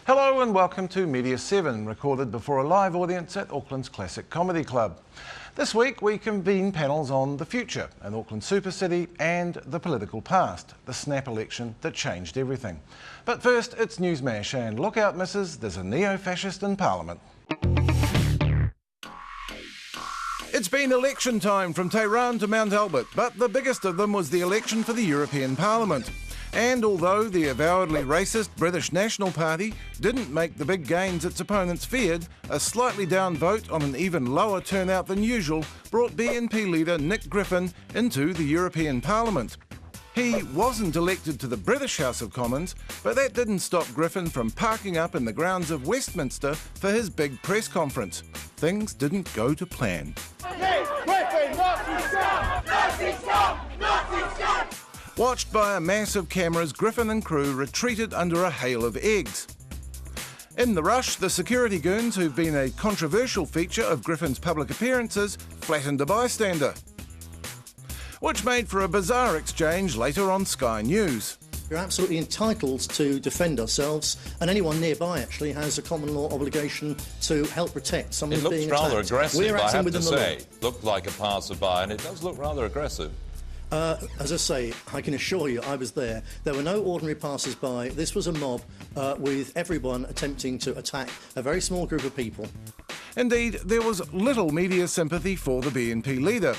Hello and welcome to Media7, recorded before a live audience at Auckland's Classic Comedy Club. This week we convene panels on the future, an Auckland super city, and the political past, the snap election that changed everything. But first, it's News Mash, and look out missus, there's a neo-fascist in Parliament. It's been election time from Tehran to Mount Albert, but the biggest of them was the election for the European Parliament. And although the avowedly racist British National Party didn't make the big gains its opponents feared, a slightly down vote on an even lower turnout than usual brought BNP leader Nick Griffin into the European Parliament. He wasn't elected to the British House of Commons, but that didn't stop Griffin from parking up in the grounds of Westminster for his big press conference. Things didn't go to plan. Watched by a mass of cameras, Griffin and crew retreated under a hail of eggs. In the rush, the security goons, who've been a controversial feature of Griffin's public appearances, flattened a bystander, which made for a bizarre exchange later on Sky News. We're absolutely entitled to defend ourselves, and anyone nearby actually has a common law obligation to help protect someone who's being attacked. It looks rather aggressive, We're I acting have within to the say. law. Looked like a passerby, and it does look rather aggressive. As I say, I can assure you I was there. There were no ordinary passers-by. This was a mob with everyone attempting to attack a very small group of people. Indeed, there was little media sympathy for the BNP leader.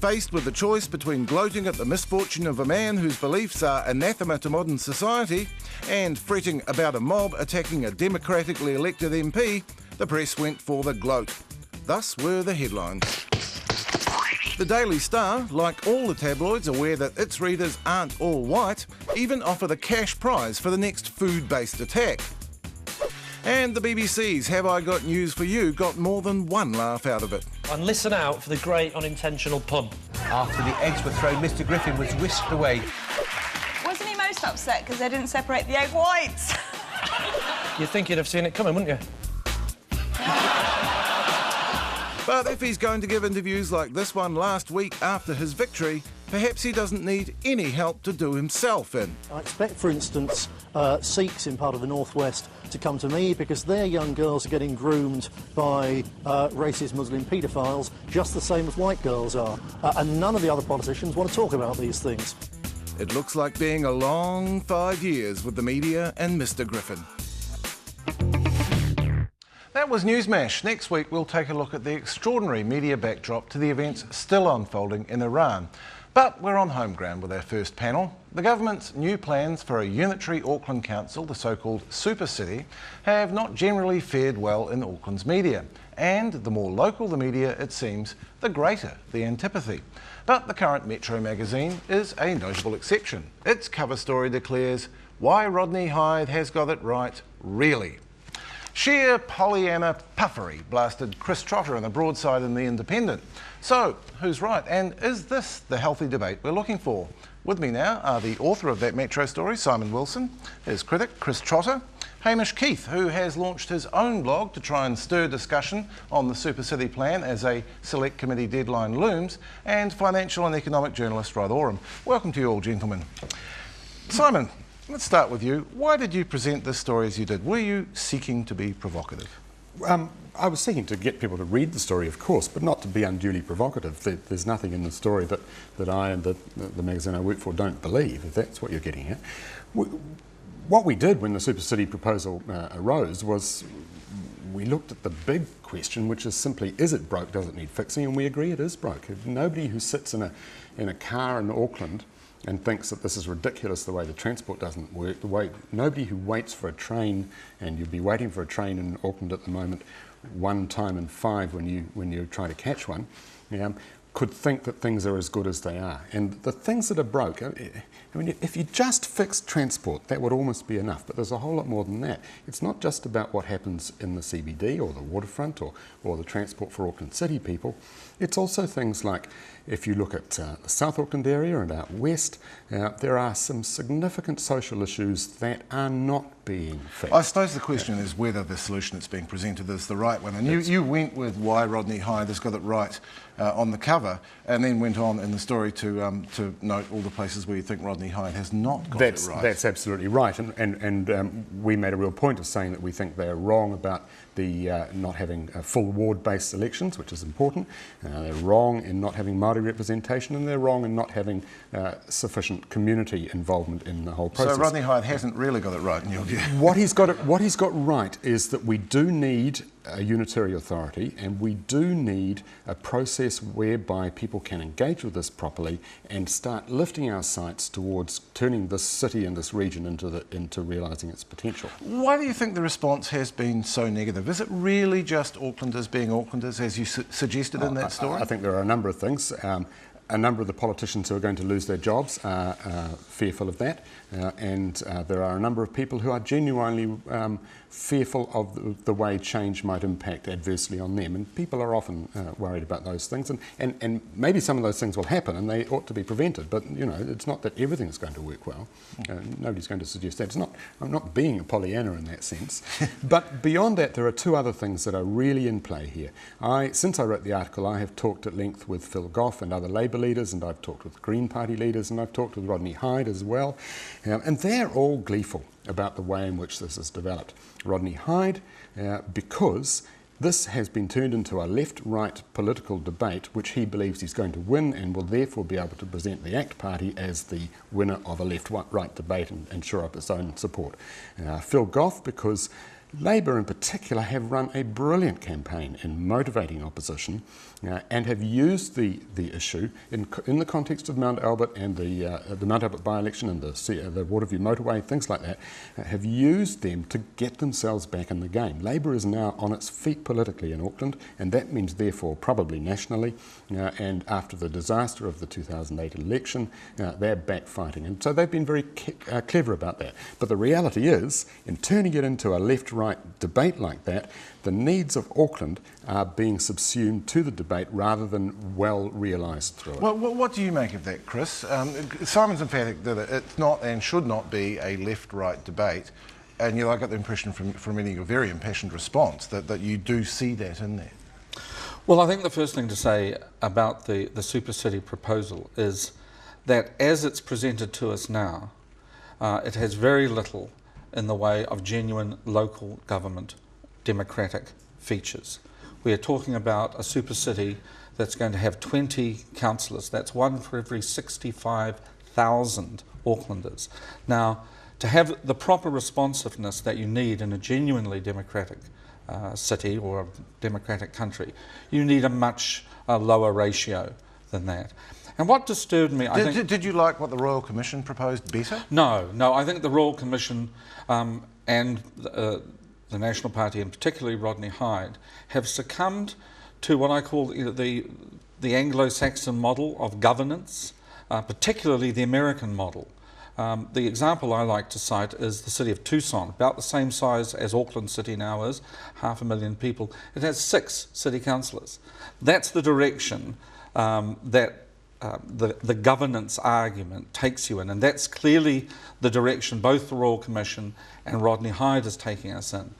Faced with the choice between gloating at the misfortune of a man whose beliefs are anathema to modern society and fretting about a mob attacking a democratically elected MP, the press went for the gloat. Thus were the headlines. The Daily Star, like all the tabloids aware that its readers aren't all white, even offered a cash prize for the next food-based attack. And the BBC's Have I Got News For You got more than one laugh out of it. And listen out for the great unintentional pun. After the eggs were thrown, Mr. Griffin was whisked away. Wasn't he most upset because they didn't separate the egg whites? You'd think you'd have seen it coming, wouldn't you? But if he's going to give interviews like this one last week after his victory, perhaps he doesn't need any help to do himself in. I expect, for instance, Sikhs in part of the northwest to come to me because their young girls are getting groomed by racist Muslim paedophiles just the same as white girls are. And none of the other politicians want to talk about these things. It looks like being a long 5 years with the media and Mr. Griffin. That was News Mash. Next week we'll take a look at the extraordinary media backdrop to the events still unfolding in Iran. But we're on home ground with our first panel. The government's new plans for a unitary Auckland council, the so-called super city, have not generally fared well in Auckland's media. And the more local the media, it seems, the greater the antipathy. But the current Metro magazine is a notable exception. Its cover story declares, "Why Rodney Hyde has got it right, really." Sheer Pollyanna puffery blasted Chris Trotter in a broadside in The Independent. So, who's right? And is this the healthy debate we're looking for? With me now are the author of that Metro story, Simon Wilson, his critic, Chris Trotter, Hamish Keith, who has launched his own blog to try and stir discussion on the Super City plan as a select committee deadline looms, and financial and economic journalist Rod Oram. Welcome to you all, gentlemen. Simon, let's start with you. Why did you present this story as you did? Were you seeking to be provocative? I was seeking to get people to read the story, of course, but not to be unduly provocative. There's nothing in the story that I and the magazine I work for don't believe, if that's what you're getting at. What we did when the Super City proposal arose was we looked at the big question, which is simply, is it broke, does it need fixing? And we agree it is broke. Nobody who sits in a car in Auckland and thinks that this is ridiculous the way the transport doesn't work, nobody who waits for a train, and you'll be waiting for a train in Auckland at the moment, one time in 5 when you try to catch one, could think that things are as good as they are. And the things that are broke, I mean, if you just fixed transport, that would almost be enough, but there's a whole lot more than that. It's not just about what happens in the CBD or the waterfront or the transport for Auckland City people. It's also things like, if you look at the South Auckland area and out west, there are some significant social issues that are not being fixed. I suppose the question is whether the solution that's being presented is the right one. And you went with Why Rodney Hyde has got it right on the cover. cover, and then went on in the story to note all the places where you think Rodney Hyde has not got it right. That's absolutely right, and we made a real point of saying that we think they're wrong about the not having full ward-based elections, which is important. They're wrong in not having Māori representation, and they're wrong in not having sufficient community involvement in the whole process. So Rodney Hyde hasn't really got it right in your view. What he's got right is that we do need a unitary authority, and we do need a process whereby people can engage with this properly and start lifting our sights towards turning this city and this region into realising its potential. Why do you think the response has been so negative? Is it really just Aucklanders being Aucklanders, as you suggested in that story? I think there are a number of things. A number of the politicians who are going to lose their jobs are fearful of that, and there are a number of people who are genuinely fearful of the way change might impact adversely on them, and people are often worried about those things, and maybe some of those things will happen and they ought to be prevented, but you know, it's not that everything's going to work well. Nobody's going to suggest that. I'm not being a Pollyanna in that sense. But beyond that, there are two other things that are really in play here. Since I wrote the article, I have talked at length with Phil Goff and other Labour leaders, and I've talked with Green Party leaders, and I've talked with Rodney Hyde as well, and they're all gleeful about the way in which this has developed. Rodney Hyde, because this has been turned into a left-right political debate which he believes he's going to win, and will therefore be able to present the ACT Party as the winner of a left-right debate and shore up its own support. Phil Goff, because Labour in particular have run a brilliant campaign in motivating opposition and have used the issue in the context of Mount Albert and the Mount Albert by-election and the Waterview motorway, things like that, have used them to get themselves back in the game. Labour is now on its feet politically in Auckland, and that means therefore probably nationally, and after the disaster of the 2008 election, they're back fighting. And so they've been very clever about that. But the reality is, in turning it into a left-right debate like that, the needs of Auckland are being subsumed to the debate rather than well realised through it. Well, what do you make of that, Chris? Simon's emphatic that it's not and should not be a left-right debate, and I got the impression from reading your very impassioned response that you do see that in there. Well, I think the first thing to say about the Super City proposal is that as it's presented to us now, it has very little in the way of genuine local government democratic features. We are talking about a super city that's going to have 20 councillors. That's one for every 65,000 Aucklanders. Now, to have the proper responsiveness that you need in a genuinely democratic city or a democratic country, you need a much lower ratio than that. And what disturbed me, I think... Did you like what the Royal Commission proposed better? No, I think the Royal Commission and the National Party, and particularly Rodney Hyde, have succumbed to what I call the Anglo-Saxon model of governance, particularly the American model. The example I like to cite is the city of Tucson, about the same size as Auckland City now is, 500,000 people. It has 6 city councillors. That's the direction that the governance argument takes you in, and that's clearly the direction both the Royal Commission and Rodney Hyde is taking us in.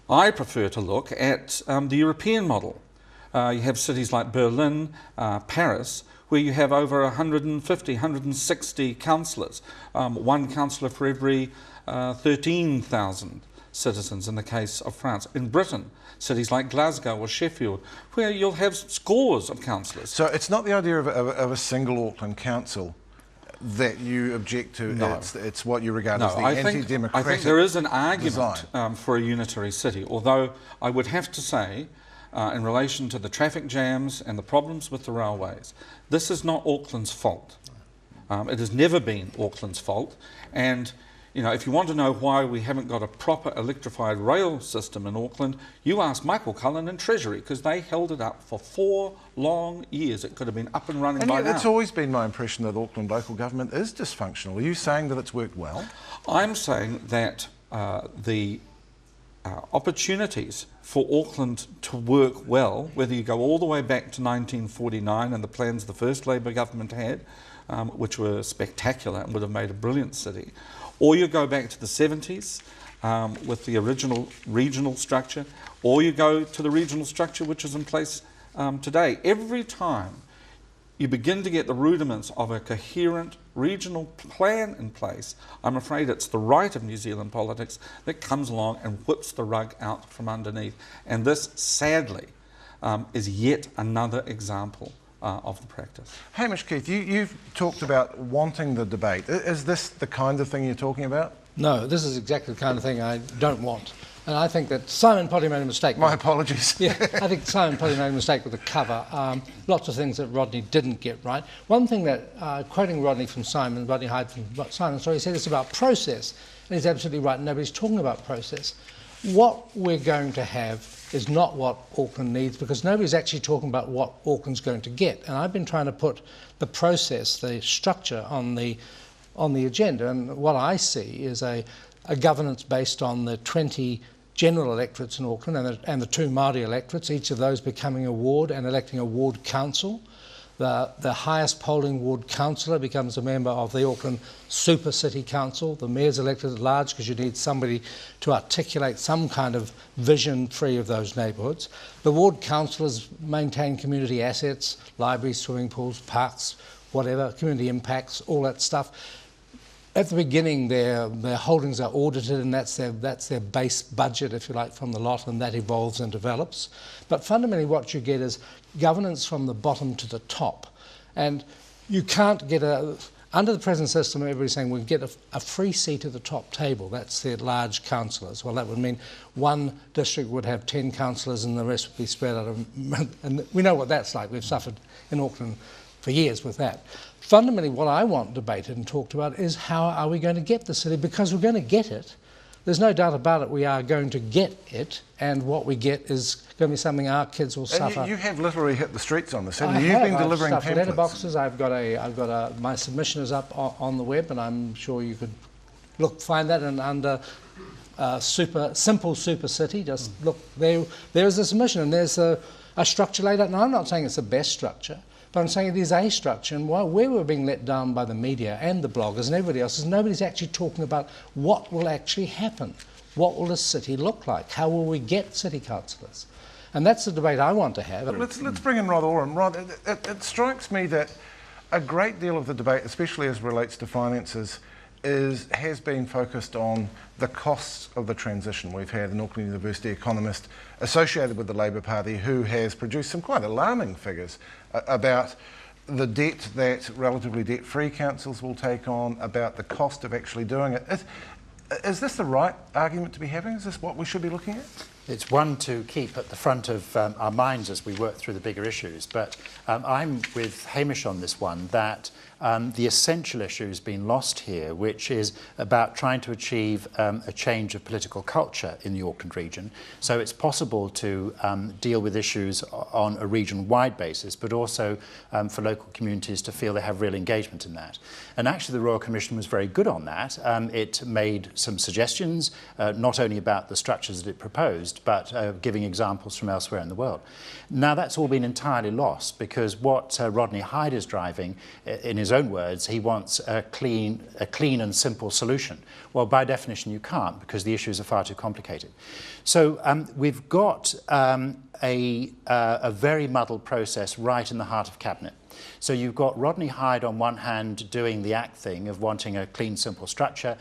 I prefer to look at the European model. You have cities like Berlin, Paris, where you have over 150, 160 councillors, one councillor for every 13,000 citizens in the case of France. In Britain, cities like Glasgow or Sheffield, where you'll have scores of councillors. So it's not the idea of a single Auckland council that you object to, no. It's what you regard as the anti-democratic I think there is an argument for a unitary city, although I would have to say, in relation to the traffic jams and the problems with the railways, this is not Auckland's fault. It has never been Auckland's fault, and if you want to know why we haven't got a proper electrified rail system in Auckland, you ask Michael Cullen in Treasury, because they held it up for 4 long years. It could have been up and running by now. It's always been my impression that Auckland local government is dysfunctional. Are you saying that it's worked well? I'm saying that the opportunities for Auckland to work well, whether you go all the way back to 1949 and the plans the first Labour government had, which were spectacular and would have made a brilliant city, or you go back to the 70s with the original regional structure, or you go to the regional structure which is in place today. Every time you begin to get the rudiments of a coherent regional plan in place, I'm afraid it's the right of New Zealand politics that comes along and whips the rug out from underneath. And this, sadly, is yet another example of the practice. Hamish Keith, you've talked about wanting the debate. Is this the kind of thing you're talking about? No, this is exactly the kind of thing I don't want. And I think that Simon probably made a mistake. My apologies. Yeah, I think Simon probably made a mistake with the cover. Lots of things that Rodney didn't get right. One thing that, quoting Rodney Hyde from Simon's story, he said it's about process. And he's absolutely right, nobody's talking about process. What we're going to have is not what Auckland needs, because nobody's actually talking about what Auckland's going to get. And I've been trying to put the process, the structure on the agenda. And what I see is a governance based on the 20 general electorates in Auckland and the 2 Māori electorates, each of those becoming a ward and electing a ward council. The highest polling ward councillor becomes a member of the Auckland Super City Council. The mayor's elected at large because you need somebody to articulate some kind of vision free of those neighbourhoods. The ward councillors maintain community assets, libraries, swimming pools, parks, whatever, community impacts, all that stuff. At the beginning, their holdings are audited, and that's their base budget, if you like, from the lot, and that evolves and develops. But fundamentally what you get is governance from the bottom to the top. And you can't get under the present system, everybody's saying we'll get a free seat at the top table. That's the large councillors. Well, that would mean one district would have 10 councillors and the rest would be spread out of... And we know what that's like. We've suffered in Auckland for years with that. Fundamentally, what I want debated and talked about is how are we going to get the city, because we're going to get it. There's no doubt about it, we are going to get it, and what we get is going to be something our kids will suffer. And you have literally hit the streets on this, haven't you? You've been delivering pamphlets. Letterboxes. My submission is up on the web, and I'm sure you could find that under Simple Super City. Just look, there is a submission, and there's a structure laid out. And I'm not saying it's the best structure, but I'm saying it is a structure, and where we're being let down by the media and the bloggers and everybody else is nobody's actually talking about what will actually happen. What will the city look like? How will we get city councillors? And that's the debate I want to have. Let's bring in Rod Oram. Rod, it strikes me that a great deal of the debate, especially as relates to finances, has been focused on the costs of the transition. We've had an Auckland University economist associated with the Labour Party who has produced some quite alarming figures about the debt that relatively debt-free councils will take on, about the cost of actually doing it. Is this the right argument to be having? Is this what we should be looking at? It's one to keep at the front of our minds as we work through the bigger issues. But I'm with Hamish on this one, that the essential issue has been lost here, which is about trying to achieve a change of political culture in the Auckland region. So it's possible to deal with issues on a region-wide basis, but also for local communities to feel they have real engagement in that. And actually the Royal Commission was very good on that. It made some suggestions, not only about the structures that it proposed, but giving examples from elsewhere in the world. Now that's all been entirely lost, because what Rodney Hyde is driving, in his own words, he wants a clean and simple solution. Well, by definition you can't, because the issues are far too complicated. So we've got a very muddled process right in the heart of Cabinet. So you've got Rodney Hyde on one hand doing the ACT thing of wanting a clean, simple structure.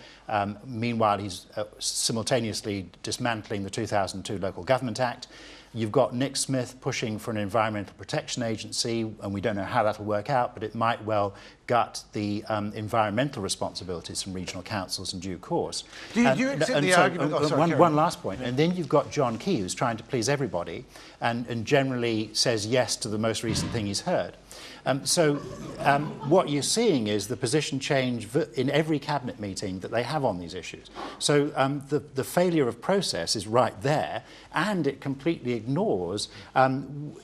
Meanwhile, he's simultaneously dismantling the 2002 Local Government Act. You've got Nick Smith pushing for an environmental protection agency, and we don't know how that'll work out, but it might well gut the environmental responsibilities from regional councils in due course. Do you accept the argument? One last point, and then you've got John Key, who's trying to please everybody and generally says yes to the most recent thing he's heard. What you're seeing is the position change in every cabinet meeting that they have on these issues. So the failure of process is right there, and it completely ignores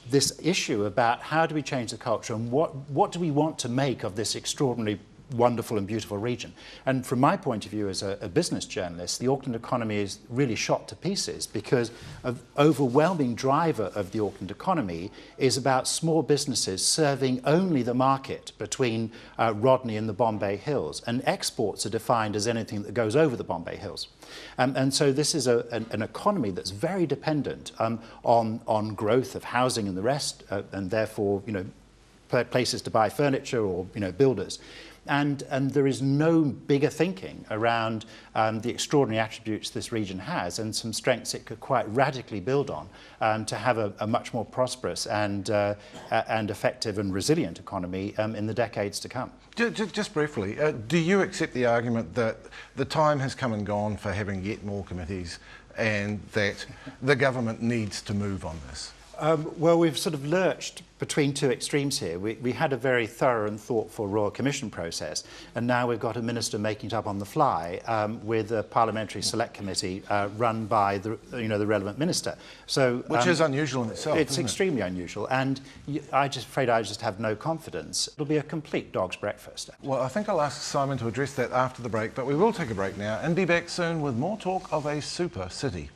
this issue about how do we change the culture and what do we want to make of this extraordinarily wonderful and beautiful region. And from my point of view as a business journalist, the Auckland economy is really shot to pieces because an overwhelming driver of the Auckland economy is about small businesses serving only the market between Rodney and the Bombay Hills. And exports are defined as anything that goes over the Bombay Hills. And so this is an economy that's very dependent on growth of housing and the rest, and therefore, places to buy furniture or builders. And there is no bigger thinking around the extraordinary attributes this region has and some strengths it could quite radically build on to have a much more prosperous and effective and resilient economy in the decades to come. Just briefly, do you accept the argument that the time has come and gone for having yet more committees and that the government needs to move on this? Well, we've sort of lurched between two extremes here. We had a very thorough and thoughtful Royal Commission process, and now we've got a minister making it up on the fly with a parliamentary select committee run by the relevant minister. So, which is unusual in itself. It's extremely unusual, and I just have no confidence. It'll be a complete dog's breakfast. Well, I think I'll ask Simon to address that after the break, but we will take a break now and be back soon with more talk of a super city.